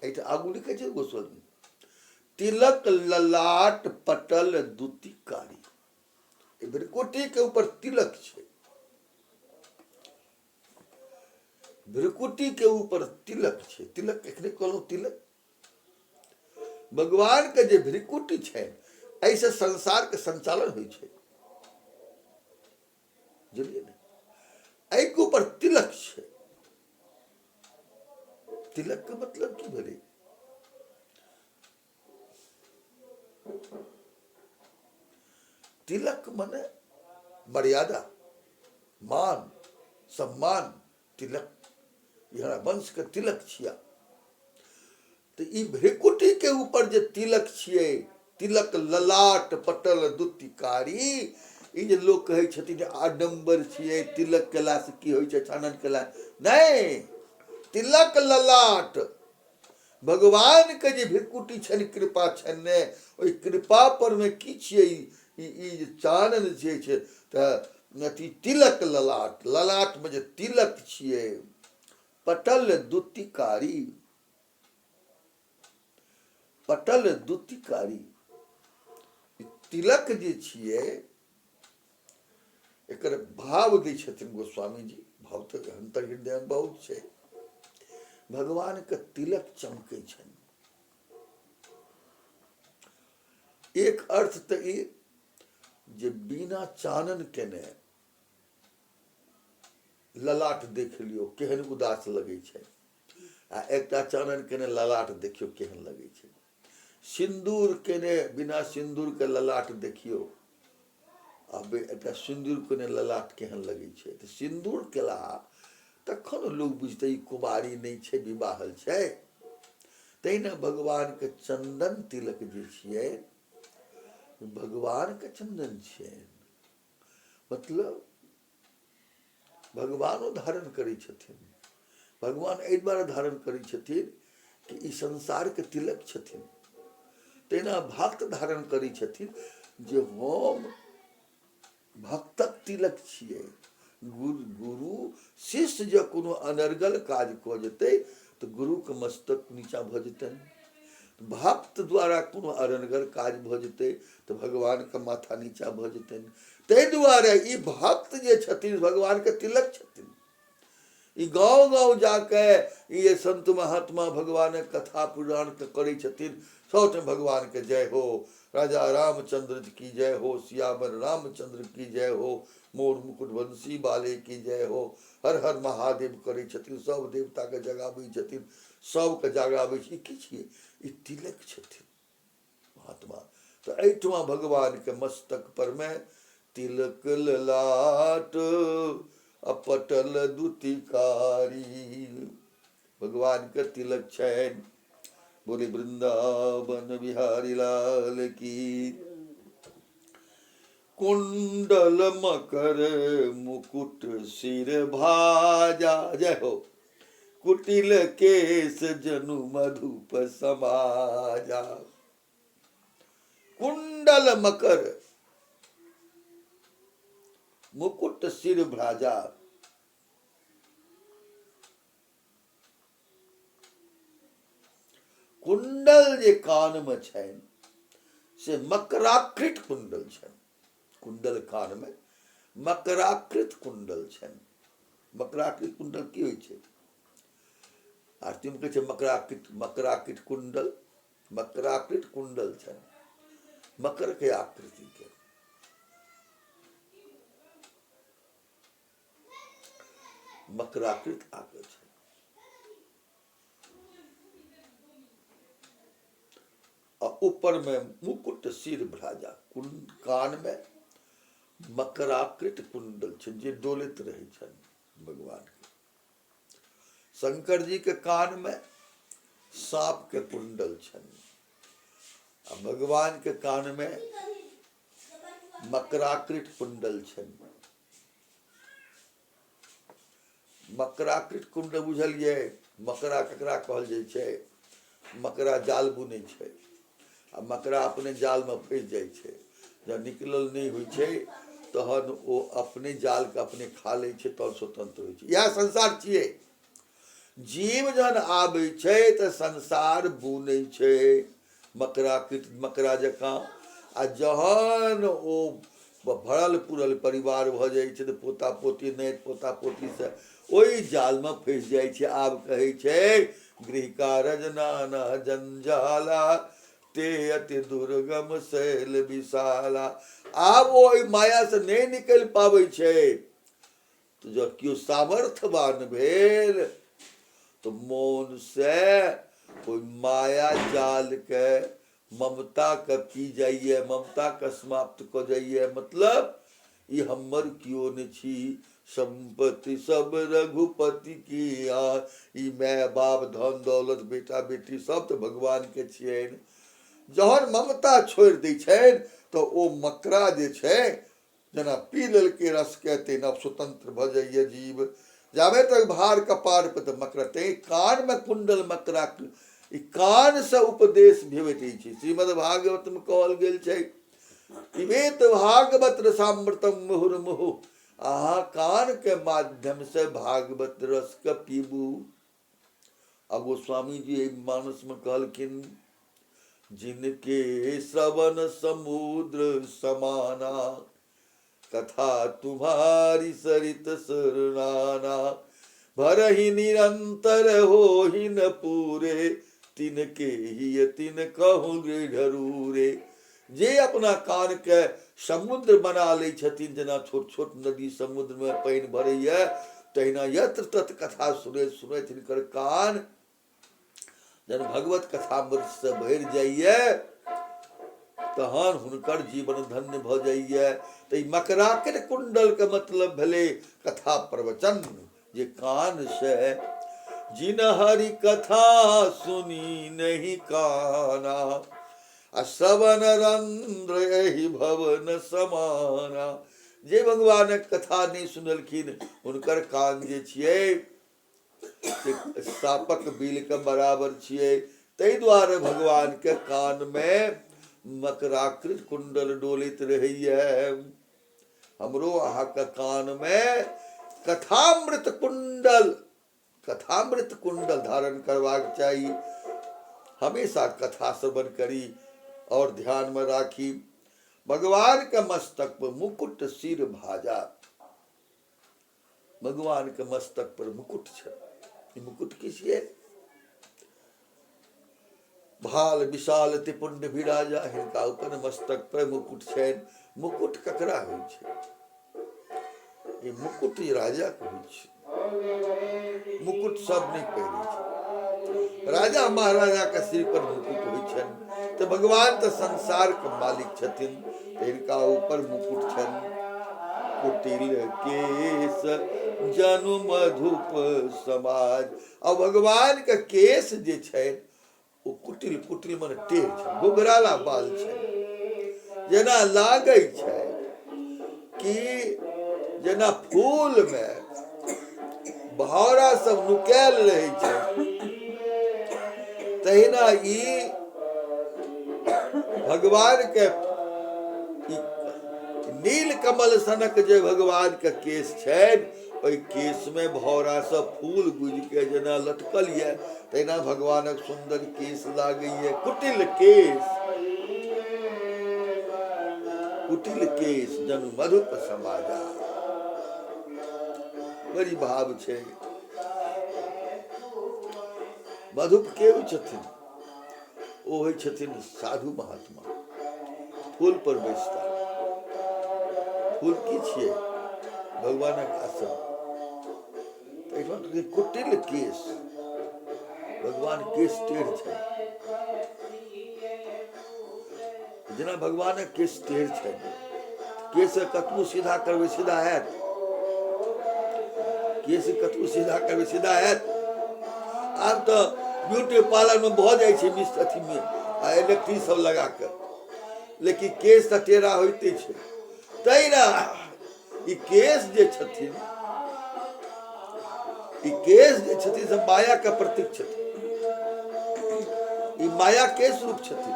Speaker 1: एहिठाम आगू लिखै छै गोस्वामी, तिलक ललाट पटल दुतिकारी। भ्रिकुटी के ऊपर तिलक छै, भ्रिकुटी के ऊपर तिलक छै। तिलक एखने कहलहुँ, तिलक भगवान के जे भ्रिकुटी छै, ऐसे संसार के संचालन होइ छै, बुझलियै ने। एहि के ऊपर तिलक छै। तिलक के मतलब की भेलै? तिलक माने मर्यादा, मान, सम्मान। तिलक यहाँ वंश के तिलक छिया। तो ई भ्रिकुटी के ऊपर जे तिलक छियै, तिलक ललाट पटल दुतिकारी, ई जे लोग कहै छथिन जे आडम्बर छियै, तिलक केला से की होइ छै, छानन केला, नहीं, तिलक ललाट भगवान के जे भ्रिकुटी छनि, कृपा छनि, ओहि कृपा पर में की छियै, ई जे चानन जे छै, तऽ अथी तिलक ललाट, ललाट में जे तिलक छियै, पटल दुतिकारी, पटल दुतिकारी। तिलक जे छियै एकर भाव दै छथिन गोस्वामी जी, भाव तऽ अंतर हृदय में बहुत छै। भगवान के तिलक चमकै छनि। एक अर्थ तऽ ई जे बिना चानन केने ललाट देख लियो केहन उदास लगै छै, आ एकटा चानन केने ललाट देखियो केहन लगै छै। सिंदूर केने बिना सिंदूर के ललाट देखियो, अब एकटा सिंदूर केने ललाट केहन लगै छै। तऽ सिंदूर केला तखन लोग बुझतै ई कुमारी नहीं छै, विवाहल छै। तहिना भगवान के चंदन तिलक जे छियै, भगवान के चंदन छियनि, मतलब भगवानो धारण करै छथिन। भगवान एहि दुआरे धारण करै छथिन कि ई संसार के तिलक छथिन। तहिना भक्त धारण करै छथिन जे हम भक्तक तिलक छियै। गुरु शिष्य जँ कोनो अनर्गल काज कऽ जेतै तऽ गुरु के मस्तक नीचा भऽ जेतनि। भक्त द्वारा कोनो अनर्गल काज भऽ जेतै तऽ भगवान के माथा नीचा भऽ जेतनि। ताहि दुआरे ई भक्त जे छथिन भगवान के तिलक छथिन। ई गाँव गाँव जाके ये संत महात्मा भगवान कथा पुराण के करै छथिन, सौठ भगवान के जय हो, राजा रामचंद्र की जय हो, सियावर रामचंद्र की जय हो, मोर मुकुट वंशी बाले की जय हो, हर हर महादेव करै छथिन। सब देवता के जगाबै छथिन, सबके जगाबै छै। की छियै? ई तिलक छथिन महात्मा। तो एहिठमा भगवान के मस्तक पर में तिलक ललाट अपटल दुतिकारी, भगवान के तिलक छनि। बोले वृंदावन बिहारी लाल की। कुंडल मकर मुकुट सिर भाजा, जय हो, कुटिल केस जनु मधुप समाजा। कुंडल मकर मुकुट सिर भ्राजा, कुंडल जे कान में छनि से मकराकृत कुंडल छनि। कुंडल कान में मकराकृत कुंडल छनि। मकराकृत कुंडल की होइ छै? आरती में कहै छै मकराकृत, मकराकृत कुंडल, मकराकृत कुंडल छनि, मकर के आकृति के। मकराकृत आकृति छनि। और ऊपर में मुकुट सिर भ्राजा, कान में मकराकृत कुंडल छनि जे डोलैत रहै छनि भगवान के। शंकर जी के कान में सांप के कुंडल छनि, आ भगवान के कान में मकराकृत कुंडल छनि। मकराकृत कुंडल बुझलियै? मकरा ककरा कहल जाइ छै? मकरा जाल बुनै छै, आ मकरा अपने जाल में फंसि जाइ छै। जब निकलल नहीं होइ छै तहन ओ अपने जाल के अपने खा लै छै, तहन स्वतंत्र होइ छै। इएह संसार छियै। जीव जहन आबै छै तऽ संसार बुनै छै मकराकृत, मकरा जकाँ। आ जहन ओ भरल पूरल परिवार भऽ जाइ छै तऽ पोता पोती नाति पोता पोती से ओहि जाल में फंसि जाइ छै। आब कहै छै गृह रजना जंजाला ते अति दुर्गम शैल विशाला। आब ओ माया से नहीं निकल पाबै छै। तो जब केओ सामर्थ्यवान भेल तो मौन से कोई माया जाल के ममता के पी जाइए, ममता के समाप्त क जाइए। मतलब ई हमर कियो नहीं छी, संपत्ति सब रघुपति की आन। ई माय बाप धन दौलत बेटा बेटी सब तो भगवान के छियनि। जहन ममता छोड़ि दै छनि तो ओ मकरा जे छै जेना पी लेलकै रस के, तेना स्वतंत्र भ जाइए जीव। जाबे तक भार कपार पे तो मकरा। कान में कुंडल मकरा, कान से उपदेश भेटै छै। श्रीमद् भागवत में कहल गेल छै पिबेत भागवत रसामृतम मुहुर्मुहु। अहाँ कान के माध्यम से भागवत रस के पीबू। अब गोस्वामी जी मानस में कहलखिन जिनके श्रवण समुद्र समाना, कथा तुम्हारी सरित सुरनाना। भरहि निरंतर हो ही न पूरे, तिनके ही तिन कहूँ ढरूरे। जे अपना कान के समुद्र बना ले छथिन, जेना छोट छोट नदी समुद्र में पानि भरैया, तहिना यत्र तत्र कथा सुनैत सुनैत हिनकर कान जन भगवत कथामृत से भरि जाइए, तहन हुनकर जीवन धन्य भ जाइए। तो मकराकृत कुंडल के मतलब भेले कथा प्रवचन, जे कान से जिन हरि कथा सुनी नहीं काना, श्रवण रंध्र एहि भवन समाना। जे भगवान कथा नहीं सुनलखिन हुनकर कान जे छियै सापक बिल के बराबर छियै। ताहि दुआरे भगवान के कान में मकराकृत कुंडल डोलित रहैया। हमरो अहाँ के कान में कथामृत कुंडल, कथामृत कुंडल धारण करबाक चाहिए। हमेशा कथा श्रवण करी और ध्यान में राखी। भगवान के मस्तक पर मुकुट सिर भाजा। भगवान के मस्तक पर मुकुट है। मुकुट की छियै? भाल विशाल त्रिपुंड विराजा, हिनका ऊपर मस्तक पर मुकुट छनि। मुकुट ककरा होइ छै? ये मुकुट राजा के होइ छै। मुकुट सब नहीं पहिरै छै। राजा महाराजा के सिर पर मुकुट होइ छनि। तो भगवान तो संसार के मालिक छथिन, तो इनका ऊपर मुकुट छनि। कुटिल केश जनु मधुप समाज। और भगवान के केश जे छै ओ कुटिल, कुटिल माने टेढ़ छै, गुगराला बाल छै। जेना लागै छै कि जेना फूल में भौरा सब नुकायल रहे छै, तहिना ई भगवान के नील कमल सनक जे भगवान के केश छनि, ओहि केश में भौरा सब फूल गुज के जेना लटकल ये, तहिना भगवानक सुंदर केश लागैए। कुटिल केश कुटिल केश जनु मधुप समाजा। बड़ी भाव छै। मधुप केव छथिन? ओ होइ छथिन साधु महात्मा। फूल पर बैसता। फूल की छियै? भगवानक आसन। कुटिल केश, भगवान केश टेढ़ छै। जेना भगवानक केश टेढ़ छै, केश कतबो सीधा करबै सीधा हैत? केश कतबो सीधा करबै सीधा हैत? आब तऽ ब्यूटी पार्लर में भऽ जाइ छै मिस अथी में आ इलेक्ट्रिक सब लगा कऽ, लेकिन केश तऽ टेढ़ा होइते छै। तहिना ई केश जे छथिन, ई केश जे छथिन से माया के प्रतीक छथिन। ई माया के स्वरूप छथिन।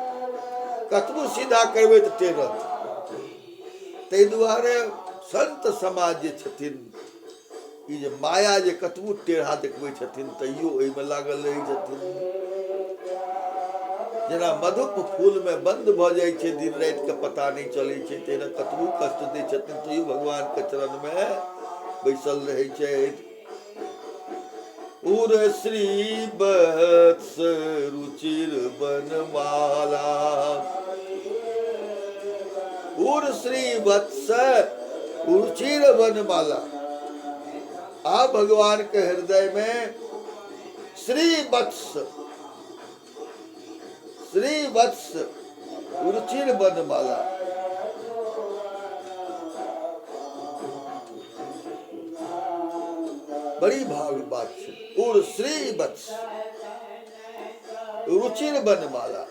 Speaker 1: कतबो सीधा करबै तऽ टेढ़ रहतै। ताहि दुआरे संत समाज जे छथिन, ई जे माया जे कतबो टेढ़ा देखबै छथिन तैयो ओहिमे लागल रहै छथिन। जेना मधुप फूल में बंद भऽ जाइ छै, दिन राति के पता नहीं चलै छै, तहिना कतबो कष्ट दै छथिन तैयो भगवान के चरण में बैसल रहै छथि। उर श्री वत्स रुचिर बनमाला, उर श्री वत्स रुचिर बनमाला। आ भगवान के हृदय में श्री वत्स, श्री वत्स रुचिर बनमाला। बड़ी भाव बात है। और श्री वत्स रुचिर बनमाला।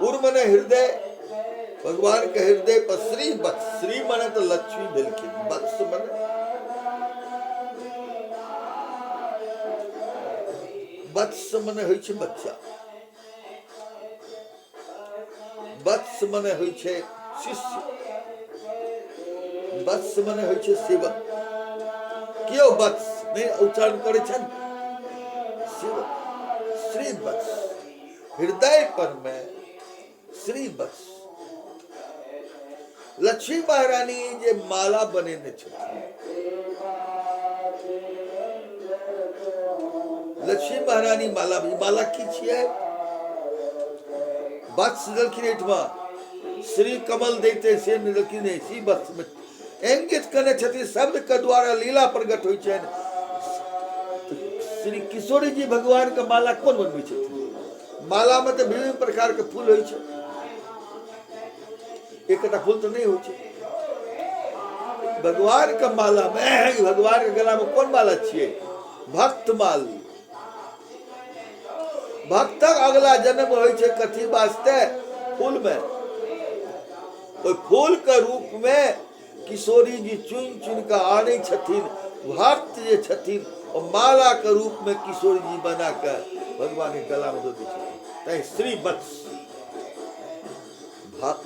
Speaker 1: उर मने हृदय, भगवान के हृदय पर श्री वत्स, श्री मने तो लक्ष्मी भेलखिन, वत्स मने वत्स मने होइ छै बच्चा, वत्स मने होइ छै शिष्य, वत्स मने होइ छै सेवक। क्यों वत्स नहीं उच्चारण करे छन? सेवक, श्री वत्स, हृदय पर में श्री वत्स। लक्ष्मी महारानी जे माला बनेने छथिन, लक्ष्मी महारानी माला की छियै? वत्स देलखिन एहिठमा, श्री कमल देते से देलखिन, श्री वत्स में इंगित करने छथिन, शब्द के द्वारा लीला प्रकट होइ छनि। श्री किशोरी जी भगवान के माला कौन बनबै छथिन? माला में तो विभिन्न प्रकार के फूल होइ छै, एकटा फूल तो नहीं होइ छै। भगवान के माला में, भगवान के गला में कौन माला छियै? भक्त माल। भक्तक अगला जन्म होइ छै कथी वास्ते? फूल में। ओइ फूल के रूप में किशोरी जी चुन चुन के आने छथिन। भक्त जे छथिन ओ माला के रूप में किशोरी जी बना के भगवान के गला में दे दै छथिन। तै श्री वत्स। भक्त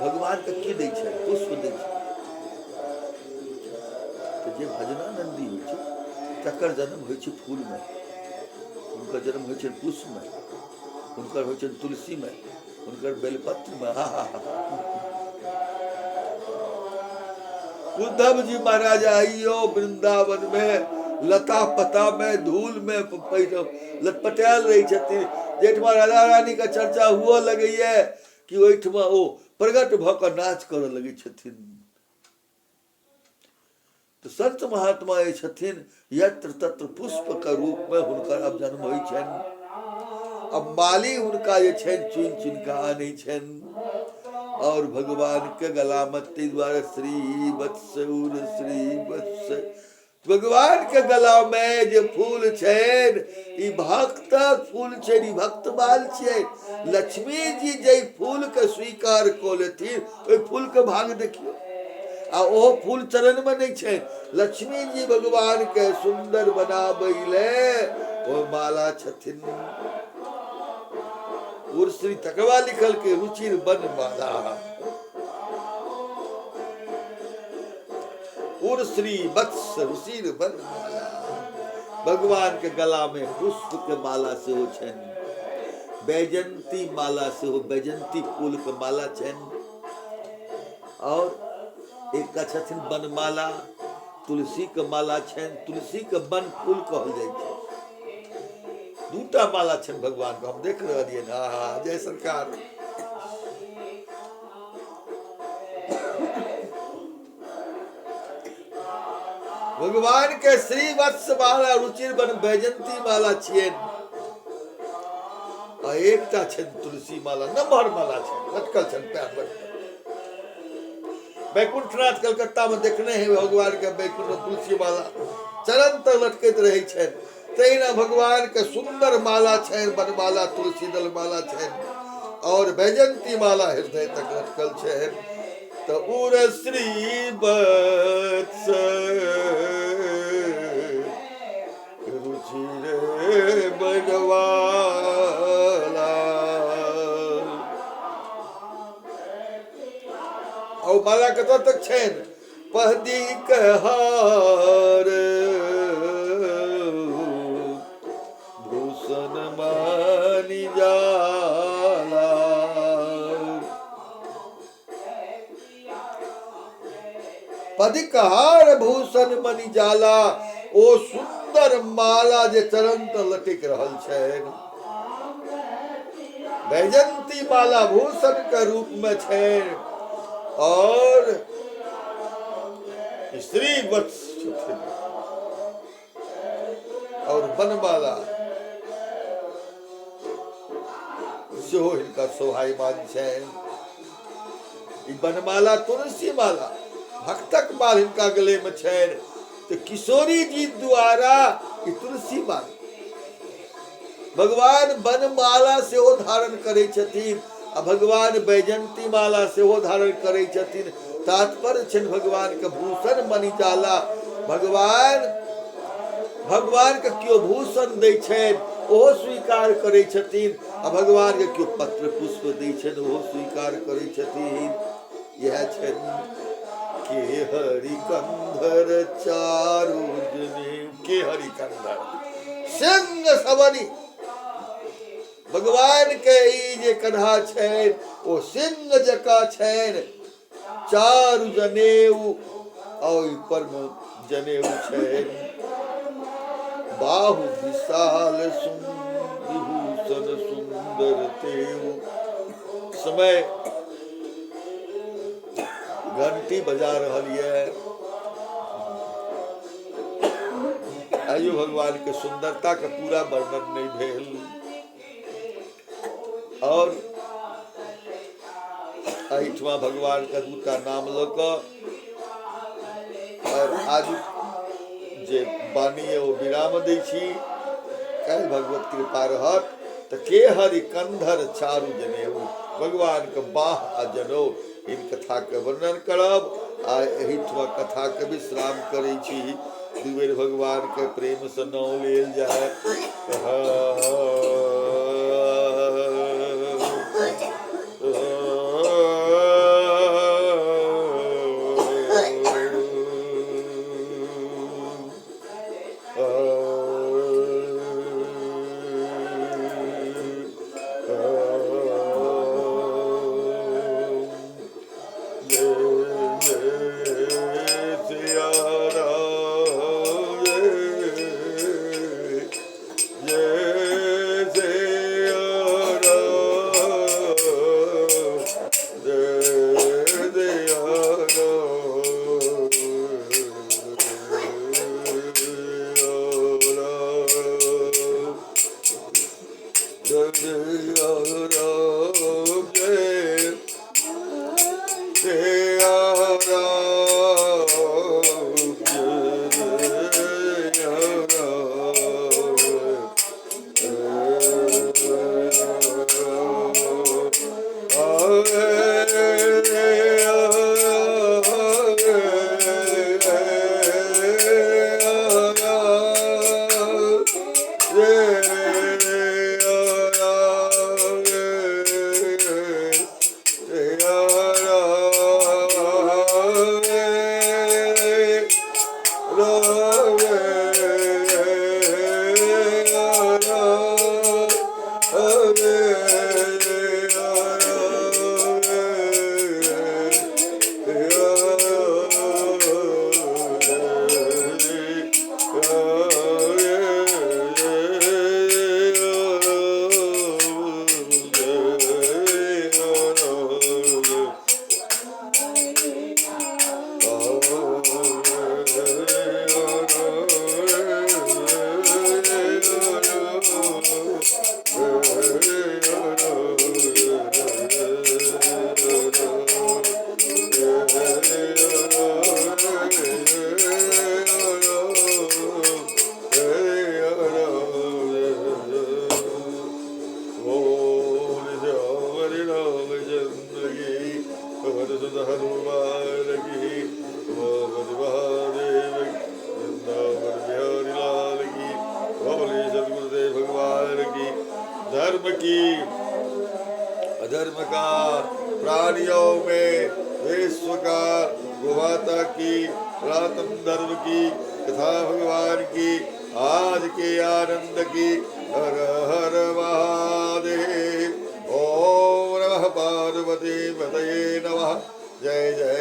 Speaker 1: भगवान के की दै छै? पुष्प दै छै। तो जे भजनानंदी होइ छै तकर जन्म होइ छै फूल में, उनका जन्म होइ छै पुष्प में, उनकर होइ छै तुलसी में, उनकर बेलपत्र में। उद्धव जी महाराज आइयो वृंदावन में लता पता में धूल में लटपटायल रही छथिन। जेठमा राधा रानी का चर्चा हुआ लगे कि ओहिठमा ओ प्रगट भ क नाच कर लगे छथिन। तो संत महात्मा ये छथिन यत्र तत्र पुष्प के रूप में हुनकर अब जन्म होइ छनि। अब माली हुनका जे छनि चुन चुन के आनै छनि और भगवान के गला में ताहि द्वारे श्री वत्स उर श्री वत्स। भगवान के गला में जे फूल छनि ई भक्तक फूल छनि, ई भक्तमाल छियै। लक्ष्मी जी जे फूल के स्वीकार कऽ लेथिन ओहि फूल के भाग देखियौ। आ ओ फूल चरण में नहीं छै। लक्ष्मी जी भगवान के सुंदर बनाबै ले ओ माला छथिन। और श्री तकवा लिखल के रुचिर बनमाला। और श्री वत्स रुचिर बनमाला। भगवान के गला में पुष्प के माला से हो छनि। बैजंती माला से हो, बैजंती फूल के माला छन, और एक का छथिन बनमाला, तुलसी के माला छन, तुलसी के बन फूल कहल जाइ छै। दूटा माला छन भगवान को, हम देख रहे ना। जय सरकार। भगवान के श्री वत्स माला रुचिर बन बैजंती माला छियन, आ एकटा छन तुलसी माला, नम्हर माला छन, लटकल छन पैर पर। बैकुंठनाथ कलकत्ता में देखने हैं भगवान के बैकुंठ तुलसी माला चरण तक लटकैत रहे छन। तहिना भगवान के सुंदर माला छन, बनमाला, तुलसी दल माला छन, और बैजंती माला हृदय तक लटकल छन। तो उर श्री वत्स रुचिर बनवाला, और माला कतऽ तक छन? पहदी कहार भूषण मानी जाला। पदी कहार भूषण मनी जाला, ओ सुंदर माला जे चरण तक लटक रहल छन। बैजंती माला भूषण के रूप में छन, और श्री वत्स और बनमाला सेहो हिनका शोभायमान छन। बनमाला तुलसी माला भक्तक माल हिनका गले में छन, तो किशोरी जी द्वारा तुलसी माला भगवान बनमाला सेहो धारण करै छथिन, आ भगवान बैजंती माला सेहो धारण करै छथिन। तात्पर्य छन भगवान के भूषण मणि जाला। भगवान के क्यों भूषण दै छन ओहो स्वीकार करै छथिन, आ भगवान के क्यों पत्र पुष्प दै छन ओहो स्वीकार करै छथिन। यह छन के हरि कंधर चारु जनेऊ, के हरि कंधर सिंह सवनी। भगवान के ई जे कन्हा छन ओ सिंह जका छन, चारु जनेऊ, और पर में जनेऊ छन। बाहु विशाल विभूषण सुंदर तेऊ। समय घंटी बजा रहल है। आइयो भगवान के सुंदरता का पूरा वर्णन नहीं भेल, और एहिठमा भगवान का दूटा नाम लऽ कऽ और आज जे वाणी है वो विराम दै छी। काल्हि भगवत कृपा रहत तऽ के हरि कंधर चारु जनेऊ, भगवान के बाह आ जनौ इन कथा के वर्णन करब। आ एहिठमा कथा के विश्राम करै छी। दू बेर भगवान के प्रेम से नाम लेल जाय। सत हनुमान की ओम महादेव वृंदावन बिहारी लाल की बोले सतगुरुदेव भगवान की। धर्म की अधर्म का, प्राणियों में विश्व का, गोमाता की, सनातन धर्म की तथा भगवान की आज के आनंद की। हर हर महादेव। ओम नमः पार्वती पतये नमः। जय जय